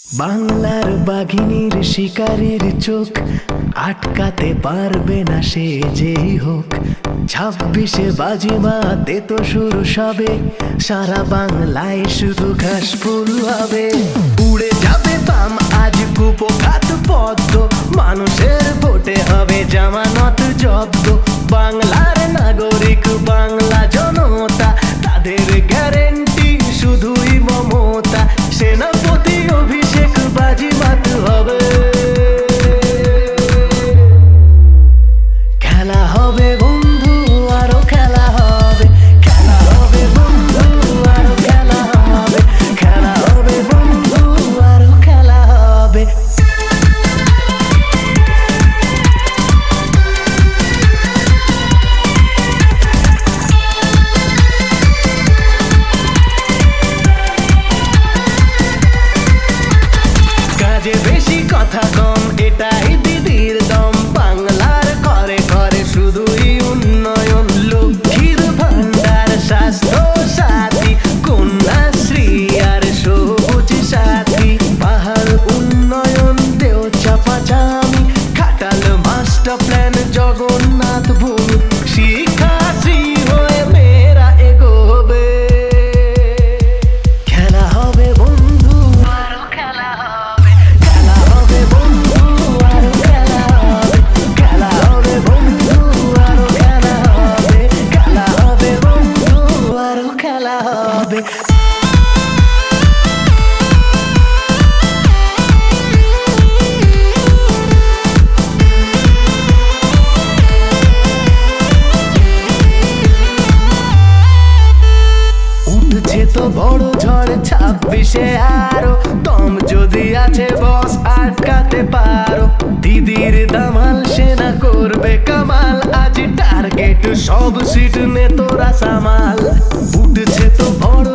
বাংলার বাঘিনীর শিকারীর চোখ আটকাতে পারবে না সে যেই হোক। 26-এ বাজিমাতে তো শুরু সবে, সারা বাংলায় শুধু ঘাস ফুল হবে। উড়ে যাবে বাম আজ কুপঘাত পদ্ম, মানুষের ভোটে হবে জামানত জব্দ। বাংলার নাগরিক বাংলা জনতা, তাদের গ্যারেন্টি শুধুই মমতা। সেনাপতি অভিষেক বাজিমাত হবে, খেলা হবে বন্ধু আরো খেলা হবে, খেলা হবে বন্ধু আরো খেলা হবে, খেলা হবে বন্ধু আরো খেলা হবে। কাজে বেশি কথা কম, এটাই দিদির দম। বাংলার ঘরে ঘরে শুধুই উন্নয়ন, লক্ষ্মীর ভান্ডার, স্বাস্থ্য সাথী, কন্যাশ্রী আর সবুজ সাথী। পাহাড় উন্নয়ন, দেও চাপা চামি, খাটাল মাস্টার প্ল্যান, জগন্নাথ ভূমি, শিক্ষাশ্রী হয়ে মেয়েরা এগোবে। খেলা হবে বন্ধু আরো খেলা হবে, খেলা হবে বন্ধু আরো খেলা হবে, খেলা হবে বন্ধু আরো খেলা হবে, খেলা হবে বন্ধু আরো খেলা হবে। উঠছে তো বড় ঝড় 26-এ আরো, দম যদি আছে বস আটকাতে পারো। দিদির দামাল সেনা করবে কামাল, আজ টার্গেট সব সিট নে তোরা সামাল। উঠছে তো বড়